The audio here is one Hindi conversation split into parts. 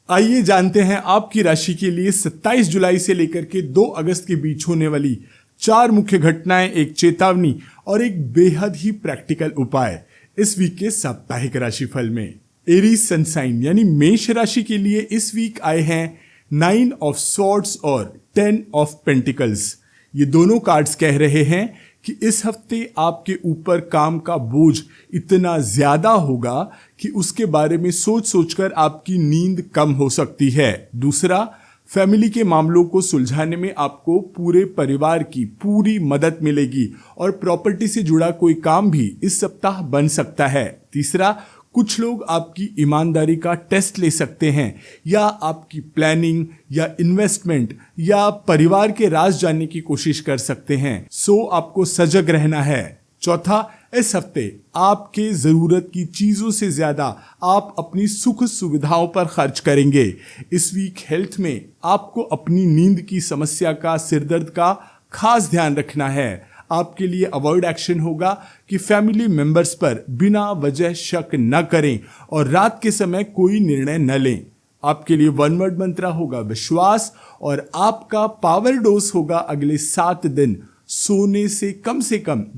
आइए जानते हैं आपकी राशि के लिए 27 जुलाई से लेकर के 2 अगस्त के बीच होने वाली 4 मुख्य घटनाएं, एक चेतावनी और एक बेहद ही प्रैक्टिकल उपाय इस वीक के साप्ताहिक राशिफल में। एरीज सनसाइन यानी मेष राशि के लिए इस वीक आए हैं 9 ऑफ स्वॉर्ड्स और 10 ऑफ पेंटिकल्स। ये दोनों कार्ड्स कह रहे हैं कि इस हफ्ते आपके ऊपर काम का बोझ इतना ज्यादा होगा कि उसके बारे में सोच सोचकर आपकी नींद कम हो सकती है। दूसरा, फैमिली के मामलों को सुलझाने में आपको पूरे परिवार की पूरी मदद मिलेगी और प्रॉपर्टी से जुड़ा कोई काम भी इस सप्ताह बन सकता है। तीसरा, कुछ लोग आपकी ईमानदारी का टेस्ट ले सकते हैं या आपकी प्लानिंग या इन्वेस्टमेंट या परिवार के राज जानने की कोशिश कर सकते हैं, सो आपको सजग रहना है। चौथा, इस हफ्ते आपके जरूरत की चीजों से ज्यादा आप अपनी सुख सुविधाओं पर खर्च करेंगे। इस वीक हेल्थ में आपको अपनी नींद की समस्या का, सिरदर्द का खास ध्यान रखना है। आपके लिए अवॉइड एक्शन होगा कि फैमिली मेंबर्स पर बिना वजह शक न करें और रात के समय कोई निर्णय न लें। आपके लिए 1 वर्ड मंत्र होगा विश्वास और आपका पावर डोज होगा अगले 7 दिन सोने से कम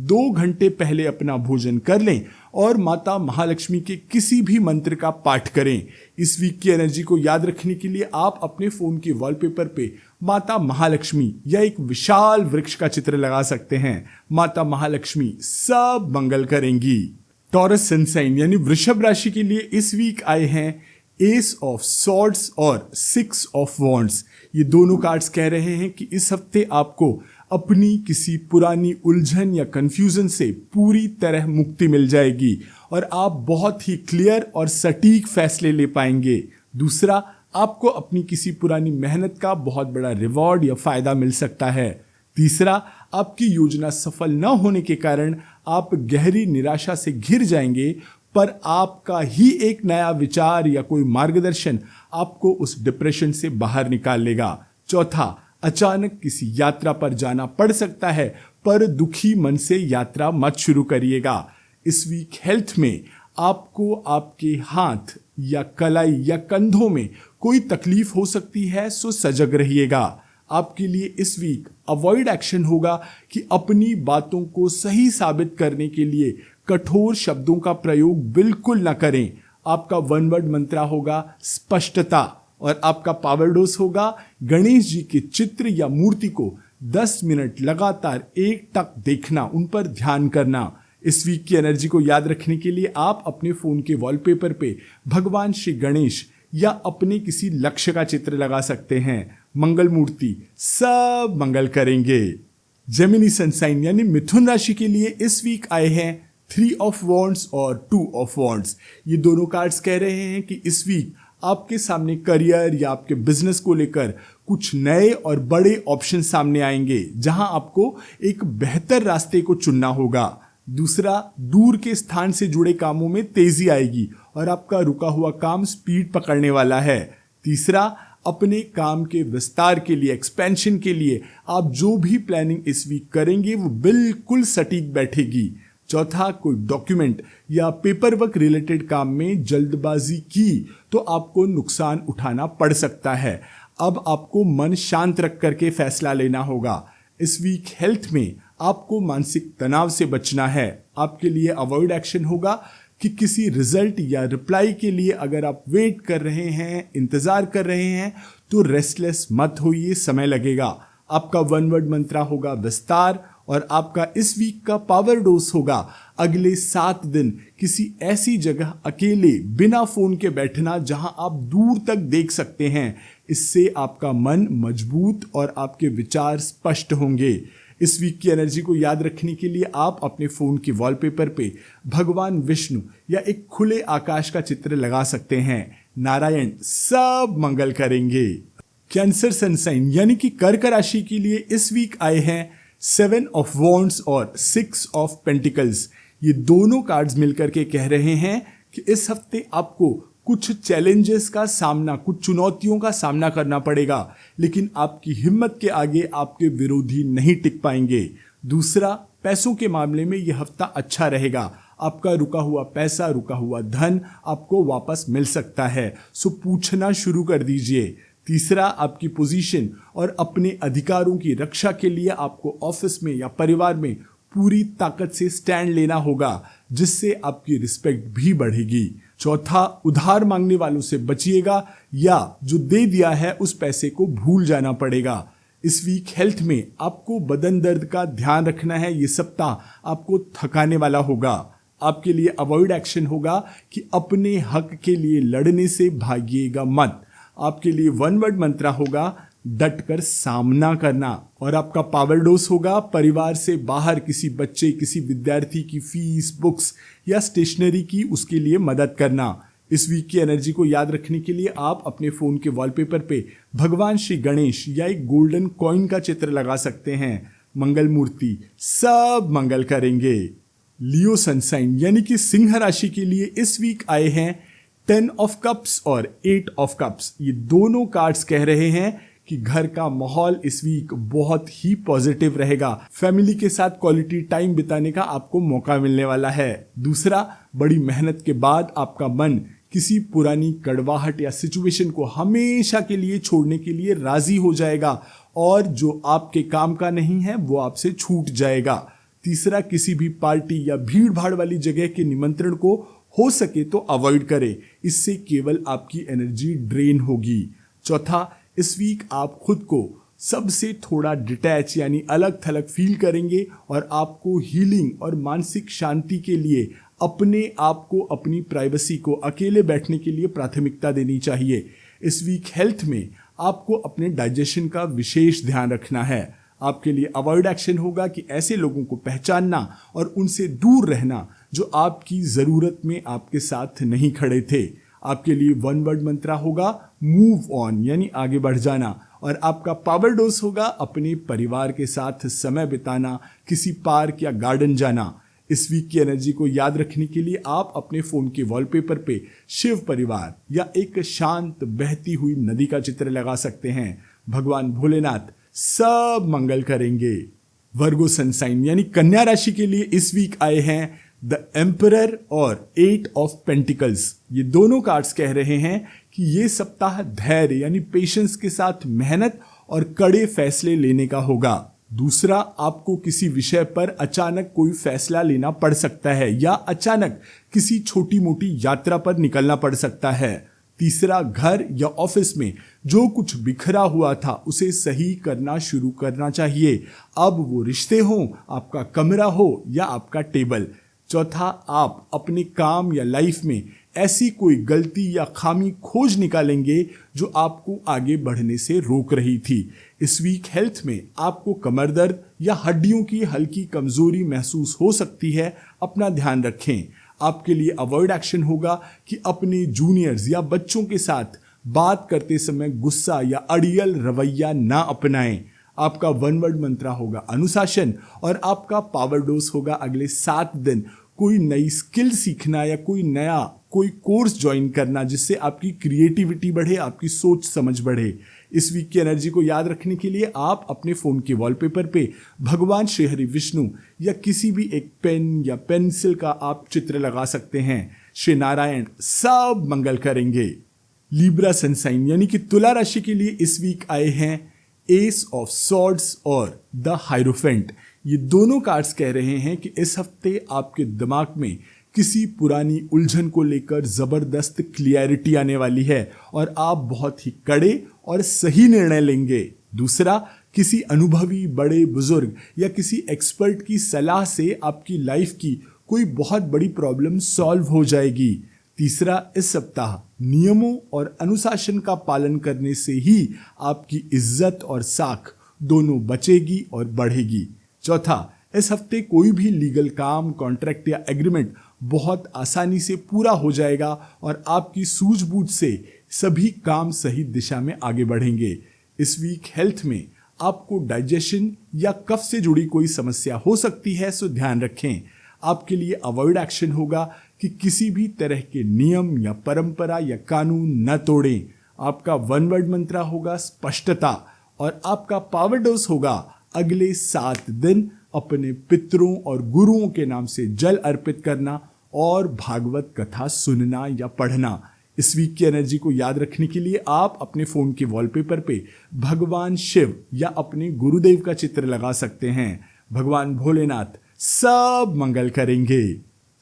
2 घंटे पहले अपना भोजन कर लें और माता महालक्ष्मी के किसी भी मंत्र का पाठ करें। इस वीक की एनर्जी को याद रखने के लिए आप अपने फोन के वॉलपेपर पे माता महालक्ष्मी या एक विशाल वृक्ष का चित्र लगा सकते हैं। माता महालक्ष्मी सब मंगल करेंगी। टॉरस सनसाइन यानी वृषभ राशि के लिए इस वीक आए हैं एस ऑफ सॉर्ड्स और 6 ऑफ वॉन्ड्स। ये दोनों कार्ड्स कह रहे हैं कि इस हफ्ते आपको अपनी किसी पुरानी उलझन या कंफ्यूजन से पूरी तरह मुक्ति मिल जाएगी और आप बहुत ही क्लियर और सटीक फैसले ले पाएंगे। दूसरा, आपको अपनी किसी पुरानी मेहनत का बहुत बड़ा रिवॉर्ड या फायदा मिल सकता है। तीसरा, आपकी योजना सफल न होने के कारण आप गहरी निराशा से घिर जाएंगे, पर आपका ही एक नया विचार या कोई मार्गदर्शन आपको उस डिप्रेशन से बाहर निकाल लेगा। चौथा, अचानक किसी यात्रा पर जाना पड़ सकता है, पर दुखी मन से यात्रा मत शुरू करिएगा। इस वीक हेल्थ में आपको आपके हाथ या कलाई या कंधों में कोई तकलीफ हो सकती है, सो सजग रहिएगा। आपके लिए इस वीक अवॉइड एक्शन होगा कि अपनी बातों को सही साबित करने के लिए कठोर शब्दों का प्रयोग बिल्कुल न करें। आपका 1 वर्ड मंत्र होगा स्पष्टता और आपका पावर डोज होगा गणेश जी के चित्र या मूर्ति को 10 मिनट लगातार एकटक देखना, उन पर ध्यान करना। इस वीक की एनर्जी को याद रखने के लिए आप अपने फोन के वॉलपेपर पे भगवान श्री गणेश या अपने किसी लक्ष्य का चित्र लगा सकते हैं। मंगल मूर्ति सब मंगल करेंगे। जेमिनी सनसाइन यानी मिथुन राशि के लिए इस वीक आए हैं 3 ऑफ वॉन्ड्स और 2 ऑफ वॉन्ड्स। ये दोनों कार्ड्स कह रहे हैं कि इस वीक आपके सामने करियर या आपके बिजनेस को लेकर कुछ नए और बड़े ऑप्शन सामने आएंगे, जहां आपको एक बेहतर रास्ते को चुनना होगा। दूसरा, दूर के स्थान से जुड़े कामों में तेजी आएगी और आपका रुका हुआ काम स्पीड पकड़ने वाला है। तीसरा, अपने काम के विस्तार के लिए, एक्सपेंशन के लिए आप जो भी प्लानिंग इस वीक करेंगे वो बिल्कुल सटीक बैठेगी। चौथा, कोई डॉक्यूमेंट या पेपर वर्क रिलेटेड काम में जल्दबाजी की तो आपको नुकसान उठाना पड़ सकता है। अब आपको मन शांत रख करके फैसला लेना होगा। इस वीक हेल्थ में आपको मानसिक तनाव से बचना है। आपके लिए अवॉइड एक्शन होगा कि किसी रिजल्ट या रिप्लाई के लिए अगर आप वेट कर रहे हैं, इंतजार कर रहे हैं, तो रेस्टलेस मत होइए, समय लगेगा। आपका 1 वर्ड मंत्र होगा विस्तार और आपका इस वीक का पावर डोज होगा अगले 7 दिन किसी ऐसी जगह अकेले बिना फोन के बैठना जहां आप दूर तक देख सकते हैं। इससे आपका मन मजबूत और आपके विचार स्पष्ट होंगे। इस वीक की एनर्जी को याद रखने के लिए आप अपने फोन के वॉलपेपर पे भगवान विष्णु या एक खुले आकाश का चित्र लगा सकते हैं। नारायण सब मंगल करेंगे। कैंसर सनसाइन यानी कि कर्क राशि के लिए इस वीक आए हैं 7 ऑफ वॉन्ड्स और 6 ऑफ पेंटिकल्स। ये दोनों कार्ड्स मिलकर के कह रहे हैं कि इस हफ्ते आपको कुछ चैलेंजेस का सामना, कुछ चुनौतियों का सामना करना पड़ेगा, लेकिन आपकी हिम्मत के आगे आपके विरोधी नहीं टिक पाएंगे। दूसरा, पैसों के मामले में यह हफ्ता अच्छा रहेगा। आपका रुका हुआ पैसा, रुका हुआ धन आपको वापस मिल सकता है। सो पूछना शुरू कर दीजिए। तीसरा, आपकी पोजीशन और अपने अधिकारों की रक्षा के लिए आपको ऑफिस में या परिवार में पूरी ताकत से स्टैंड लेना होगा, जिससे आपकी रिस्पेक्ट भी बढ़ेगी। चौथा, उधार मांगने वालों से बचिएगा या जो दे दिया है उस पैसे को भूल जाना पड़ेगा। इस वीक हेल्थ में आपको बदन दर्द का ध्यान रखना है। ये सप्ताह आपको थकाने वाला होगा। आपके लिए अवॉइड एक्शन होगा कि अपने हक के लिए लड़ने से भागिएगा मत। आपके लिए वन वर्ड मंत्र होगा डट कर सामना करना। और आपका पावर डोज होगा परिवार से बाहर किसी बच्चे, किसी विद्यार्थी की फीस, बुक्स या स्टेशनरी की उसके लिए मदद करना। इस वीक की एनर्जी को याद रखने के लिए आप अपने फोन के वॉलपेपर पे भगवान श्री गणेश या एक गोल्डन कॉइन का चित्र लगा सकते हैं। मंगल मूर्ति सब मंगल करेंगे। लियो सनसाइन यानी कि सिंह राशि के लिए इस वीक आए हैं 10 ऑफ कप्स और 8 ऑफ कप्स। ये दोनों कार्ड्स कह रहे हैं कि घर का माहौल इस वीक बहुत ही पॉजिटिव रहेगा। फैमिली के साथ क्वालिटी टाइम बिताने का आपको मौका मिलने वाला है। दूसरा, बड़ी मेहनत के बाद आपका मन किसी पुरानी कड़वाहट या सिचुएशन को हमेशा के लिए छोड़ने के लिए राजी हो जाएगा और जो आपके काम का नहीं है वो आपसे छूट जाएगा। तीसरा, किसी भी पार्टी या भीड़ भाड़ वाली जगह के निमंत्रण को हो सके तो अवॉइड करें, इससे केवल आपकी एनर्जी ड्रेन होगी। चौथा, इस वीक आप खुद को सबसे थोड़ा डिटैच यानी अलग थलग फील करेंगे और आपको हीलिंग और मानसिक शांति के लिए अपने आप को, अपनी प्राइवेसी को, अकेले बैठने के लिए प्राथमिकता देनी चाहिए। इस वीक हेल्थ में आपको अपने डाइजेशन का विशेष ध्यान रखना है। आपके लिए अवॉइड एक्शन होगा कि ऐसे लोगों को पहचानना और उनसे दूर रहना जो आपकी ज़रूरत में आपके साथ नहीं खड़े थे। आपके लिए वन वर्ड मंत्र होगा मूव ऑन यानी आगे बढ़ जाना। और आपका पावर डोज होगा अपने परिवार के साथ समय बिताना, किसी पार्क या गार्डन जाना। इस वीक की एनर्जी को याद रखने के लिए आप अपने फोन के वॉलपेपर पे शिव परिवार या एक शांत बहती हुई नदी का चित्र लगा सकते हैं। भगवान भोलेनाथ सब मंगल करेंगे। वर्गो सनसाइन यानी कन्या राशि के लिए इस वीक आए हैं द एम्परर और 8 ऑफ पेंटिकल्स। ये दोनों कार्ड्स कह रहे हैं कि ये सप्ताह धैर्य यानी पेशेंस के साथ मेहनत और कड़े फैसले लेने का होगा। दूसरा, आपको किसी विषय पर अचानक कोई फैसला लेना पड़ सकता है या अचानक किसी छोटी मोटी यात्रा पर निकलना पड़ सकता है। तीसरा, घर या ऑफिस में जो कुछ बिखरा हुआ था उसे सही करना शुरू करना चाहिए, अब वो रिश्ते हों, आपका कमरा हो या आपका टेबल। चौथा, आप अपने काम या लाइफ में ऐसी कोई गलती या खामी खोज निकालेंगे जो आपको आगे बढ़ने से रोक रही थी। इस वीक हेल्थ में आपको कमर दर्द या हड्डियों की हल्की कमजोरी महसूस हो सकती है, अपना ध्यान रखें। आपके लिए अवॉइड एक्शन होगा कि अपने जूनियर्स या बच्चों के साथ बात करते समय गुस्सा या अड़ियल रवैया ना अपनाएं। आपका वन वर्ड मंत्र होगा अनुशासन और आपका पावर डोज होगा अगले 7 दिन कोई नई स्किल सीखना या कोई कोर्स ज्वाइन करना जिससे आपकी क्रिएटिविटी बढ़े, आपकी सोच समझ बढ़े। इस वीक की एनर्जी को याद रखने के लिए आप अपने फोन के वॉलपेपर पे भगवान श्री हरि विष्णु या किसी भी एक पेन या पेंसिल का आप चित्र लगा सकते हैं। श्री नारायण सब मंगल करेंगे। लिब्रा सनसाइन यानी कि तुला राशि के लिए इस वीक आए हैं एस ऑफ सॉर्ड्स और द हायरोफेंट। ये दोनों कार्ड्स कह रहे हैं कि इस हफ्ते आपके दिमाग में किसी पुरानी उलझन को लेकर जबरदस्त क्लियरिटी आने वाली है और आप बहुत ही कड़े और सही निर्णय लेंगे। दूसरा, किसी अनुभवी बड़े बुजुर्ग या किसी एक्सपर्ट की सलाह से आपकी लाइफ की कोई बहुत बड़ी प्रॉब्लम सॉल्व हो जाएगी। तीसरा, इस सप्ताह नियमों और अनुशासन का पालन करने से ही आपकी इज्जत और साख दोनों बचेगी और बढ़ेगी। चौथा, इस हफ्ते कोई भी लीगल काम, कॉन्ट्रैक्ट या एग्रीमेंट बहुत आसानी से पूरा हो जाएगा और आपकी सूझबूझ से सभी काम सही दिशा में आगे बढ़ेंगे। इस वीक हेल्थ में आपको डाइजेशन या कफ से जुड़ी कोई समस्या हो सकती है, सो ध्यान रखें। आपके लिए अवॉइड एक्शन होगा कि किसी भी तरह के नियम या परंपरा या कानून न तोड़ें। आपका वन वर्ड मंत्र होगा स्पष्टता और आपका पावर डोज होगा अगले 7 दिन अपने पितरों और गुरुओं के नाम से जल अर्पित करना और भागवत कथा सुनना या पढ़ना। इस वीक की एनर्जी को याद रखने के लिए आप अपने फोन के वॉलपेपर पे भगवान शिव या अपने गुरुदेव का चित्र लगा सकते हैं। भगवान भोलेनाथ सब मंगल करेंगे।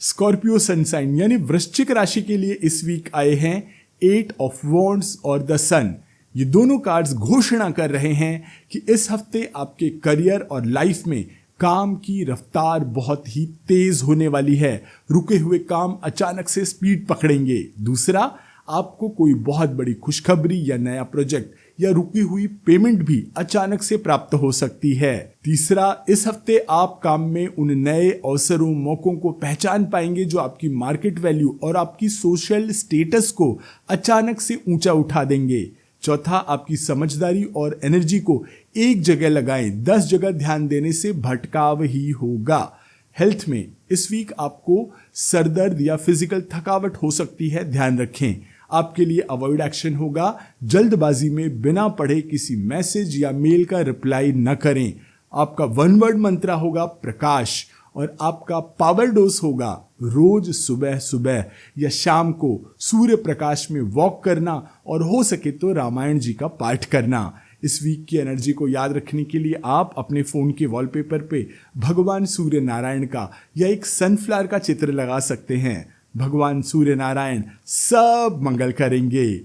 स्कॉर्पियो सन साइन यानी वृश्चिक राशि के लिए इस वीक आए हैं 8 ऑफ वॉन्ड्स और द सन। ये दोनों कार्ड्स घोषणा कर रहे हैं कि इस हफ्ते आपके करियर और लाइफ में काम की रफ्तार बहुत ही तेज होने वाली है। रुके हुए काम अचानक से स्पीड पकड़ेंगे। दूसरा, आपको कोई बहुत बड़ी खुशखबरी या नया प्रोजेक्ट या रुकी हुई पेमेंट भी अचानक से प्राप्त हो सकती है। तीसरा, इस हफ्ते आप काम में उन नए अवसरों मौकों को पहचान पाएंगे जो आपकी मार्केट वैल्यू और आपकी सोशल स्टेटस को अचानक से ऊंचा उठा देंगे। चौथा, आपकी समझदारी और एनर्जी को एक जगह लगाएं, 10 जगह ध्यान देने से भटकाव ही होगा। हेल्थ में इस वीक आपको सरदर्द या फिजिकल थकावट हो सकती है, ध्यान रखें। आपके लिए अवॉइड एक्शन होगा जल्दबाजी में बिना पढ़े किसी मैसेज या मेल का रिप्लाई न करें। आपका 1 वर्ड मंत्र होगा प्रकाश और आपका पावर डोज होगा रोज सुबह सुबह या शाम को सूर्य प्रकाश में वॉक करना और हो सके तो रामायण जी का पाठ करना। इस वीक की एनर्जी को याद रखने के लिए आप अपने फोन के वॉलपेपर पे भगवान सूर्य नारायण का या एक सनफ्लावर का चित्र लगा सकते हैं। भगवान सूर्य नारायण सब मंगल करेंगे।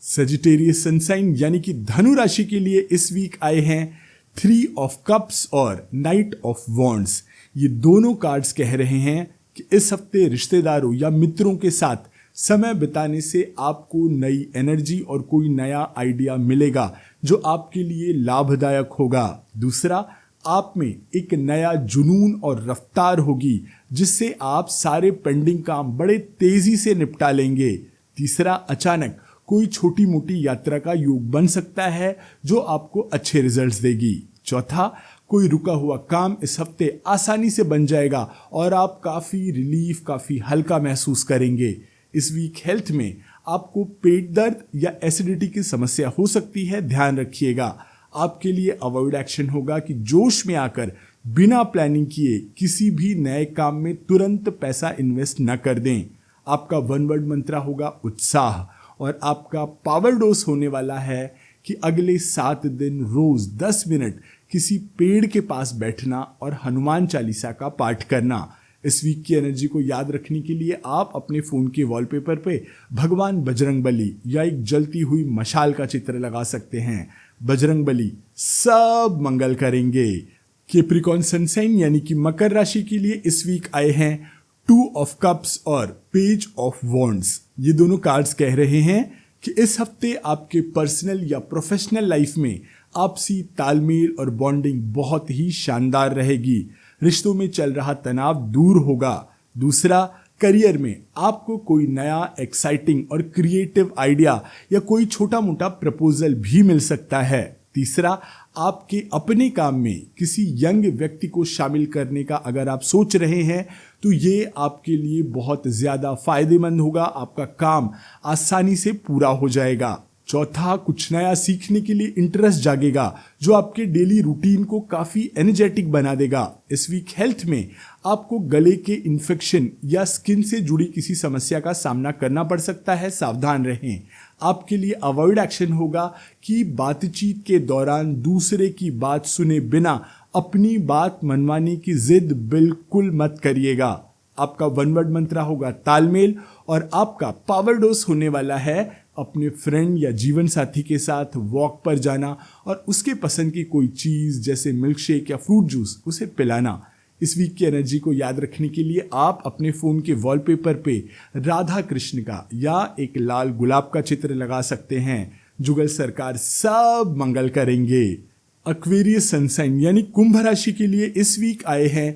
सजिटेरियस सनसाइन यानी कि धनु राशि के लिए इस वीक आए हैं 3 ऑफ कप्स और नाइट ऑफ वॉन्ड्स। ये दोनों कार्ड्स कह रहे हैं कि इस हफ्ते रिश्तेदारों या मित्रों के साथ समय बिताने से आपको नई एनर्जी और कोई नया आइडिया मिलेगा जो आपके लिए लाभदायक होगा। दूसरा, आप में एक नया जुनून और रफ्तार होगी जिससे आप सारे पेंडिंग काम बड़े तेजी से निपटा लेंगे। तीसरा, अचानक कोई छोटी मोटी यात्रा का योग बन सकता है जो आपको अच्छे रिजल्ट्स देगी। चौथा, कोई रुका हुआ काम इस हफ्ते आसानी से बन जाएगा और आप काफी रिलीफ, काफी हल्का महसूस करेंगे। इस वीक हेल्थ में आपको पेट दर्द या एसिडिटी की समस्या हो सकती है, ध्यान रखिएगा। आपके लिए अवॉइड एक्शन होगा कि जोश में आकर बिना प्लानिंग किए किसी भी नए काम में तुरंत पैसा इन्वेस्ट न कर दें। आपका 1 वर्ड मंत्र होगा उत्साह और आपका पावर डोज होने वाला है कि अगले 7 दिन रोज 10 मिनट किसी पेड़ के पास बैठना और हनुमान चालीसा का पाठ करना। इस वीक की एनर्जी को याद रखने के लिए आप अपने फोन के वॉलपेपर पे भगवान बजरंगबली या एक जलती हुई मशाल का चित्र लगा सकते हैं। बजरंगबली सब मंगल करेंगे। कैप्रिकॉर्न सनसाइन यानी कि मकर राशि के लिए इस वीक आए हैं 2 ऑफ कप्स और पेज ऑफ वॉन्ड्स। ये दोनों कार्ड्स कह रहे हैं कि इस हफ्ते आपके पर्सनल या प्रोफेशनल लाइफ में आपसी तालमेल और बॉन्डिंग बहुत ही शानदार रहेगी। रिश्तों में चल रहा तनाव दूर होगा। दूसरा, करियर में आपको कोई नया एक्साइटिंग और क्रिएटिव आइडिया या कोई छोटा मोटा प्रपोजल भी मिल सकता है। तीसरा, आपके अपने काम में किसी यंग व्यक्ति को शामिल करने का अगर आप सोच रहे हैं तो ये आपके लिए बहुत ज्यादा फायदेमंद होगा। आपका काम आसानी से पूरा हो जाएगा। चौथा, कुछ नया सीखने के लिए इंटरेस्ट जागेगा जो आपके डेली रूटीन को काफी एनर्जेटिक बना देगा। इस वीक हेल्थ में आपको गले के इन्फेक्शन या स्किन से जुड़ी किसी समस्या का सामना करना पड़ सकता है, सावधान रहें। आपके लिए अवॉइड एक्शन होगा कि बातचीत के दौरान दूसरे की बात सुने बिना अपनी बात मनवाने की जिद बिल्कुल मत करिएगा। आपका 1 वर्ड मंत्र होगा तालमेल और आपका पावर डोज होने वाला है अपने फ्रेंड या जीवन साथी के साथ वॉक पर जाना और उसके पसंद की कोई चीज जैसे मिल्क शेक या फ्रूट जूस उसे पिलाना। इस वीक की एनर्जी को याद रखने के लिए आप अपने फोन के वॉलपेपर पे राधा कृष्ण का या एक लाल गुलाब का चित्र लगा सकते हैं। जुगल सरकार सब मंगल करेंगे। एक्वेरियस सनसाइन यानी कुंभ राशि के लिए इस वीक आए हैं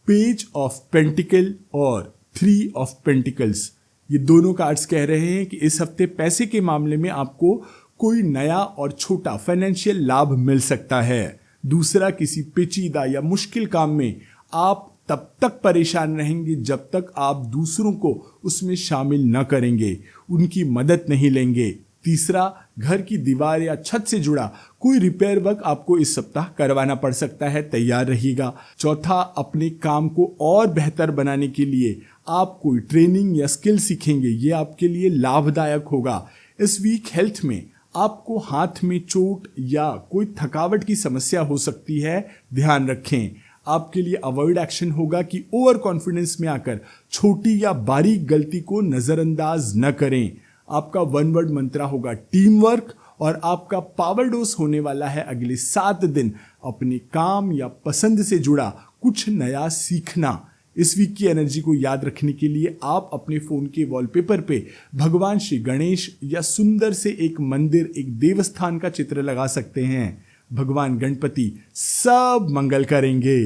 पेज ऑफ पेंटिकल और 3 ऑफ पेंटिकल्स। ये दोनों कार्ड्स कह रहे हैं कि इस हफ्ते पैसे के मामले में आपको कोई नया और छोटा फाइनेंशियल लाभ मिल सकता है। दूसरा, किसी पेचीदा या मुश्किल काम में आप तब तक परेशान रहेंगे जब तक आप दूसरों को उसमें शामिल न करेंगे, उनकी मदद नहीं लेंगे। तीसरा, घर की दीवार या छत से जुड़ा कोई रिपेयर वर्क आपको इस सप्ताह करवाना पड़ सकता है, तैयार रहिएगा। चौथा, अपने काम को और बेहतर बनाने के लिए आप कोई ट्रेनिंग या स्किल सीखेंगे, ये आपके लिए लाभदायक होगा। इस वीक हेल्थ में आपको हाथ में चोट या कोई थकावट की समस्या हो सकती है, ध्यान रखें। आपके लिए अवॉइड एक्शन होगा कि ओवर कॉन्फिडेंस में आकर छोटी या बारीक गलती को नजरअंदाज न करें। आपका वन वर्ड मंत्रा होगा टीम वर्क और आपका पावर डोज होने वाला है अगले 7 दिन अपने काम या पसंद से जुड़ा कुछ नया सीखना। इस वीक की एनर्जी को याद रखने के लिए आप अपने फोन के वॉलपेपर पे भगवान श्री गणेश या सुंदर से एक मंदिर, एक देवस्थान का चित्र लगा सकते हैं। भगवान गणपति सब मंगल करेंगे।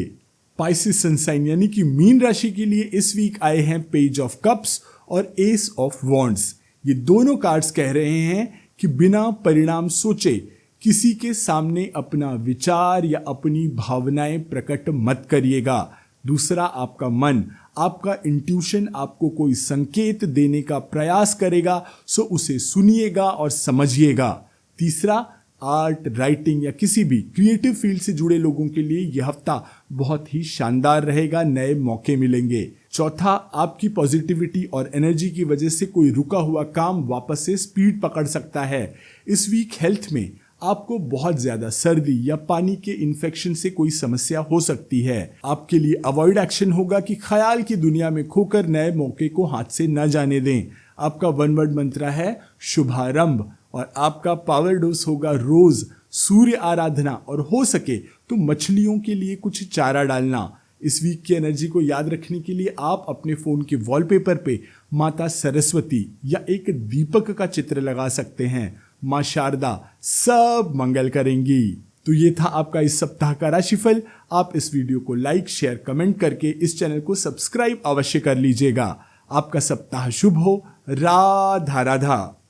पाइसेस सनसाइन यानी कि मीन राशि के लिए इस वीक आए हैं पेज ऑफ कप्स और एस ऑफ वॉन्ड्स। ये दोनों कार्ड्स कह रहे हैं कि बिना परिणाम सोचे किसी के सामने अपना विचार या अपनी भावनाएं प्रकट मत करिएगा। दूसरा, आपका मन, आपका इंट्यूशन आपको कोई संकेत देने का प्रयास करेगा, सो उसे सुनिएगा और समझिएगा। तीसरा, आर्ट, राइटिंग या किसी भी क्रिएटिव फील्ड से जुड़े लोगों के लिए यह हफ्ता बहुत ही शानदार रहेगा, नए मौके मिलेंगे। चौथा, आपकी पॉजिटिविटी और एनर्जी की वजह से कोई रुका हुआ काम वापस से स्पीड पकड़ सकता है। इस वीक हेल्थ में आपको बहुत ज्यादा सर्दी या पानी के इन्फेक्शन से कोई समस्या हो सकती है। आपके लिए अवॉइड एक्शन होगा कि ख्याल की दुनिया में खोकर नए मौके को हाथ से न जाने दें। आपका वन वर्ड मंत्र है शुभारंभ और आपका पावर डोज होगा रोज, सूर्य आराधना और हो सके तो मछलियों के लिए कुछ चारा डालना। इस वीक की एनर्जी को याद रखने के लिए आप अपने फोन के वॉलपेपर पे माता सरस्वती या एक दीपक का चित्र लगा सकते हैं। मां शारदा सब मंगल करेंगी। तो ये था आपका इस सप्ताह का राशिफल। आप इस वीडियो को लाइक, शेयर, कमेंट करके इस चैनल को सब्सक्राइब अवश्य कर लीजिएगा। आपका सप्ताह शुभ हो। राधा राधा।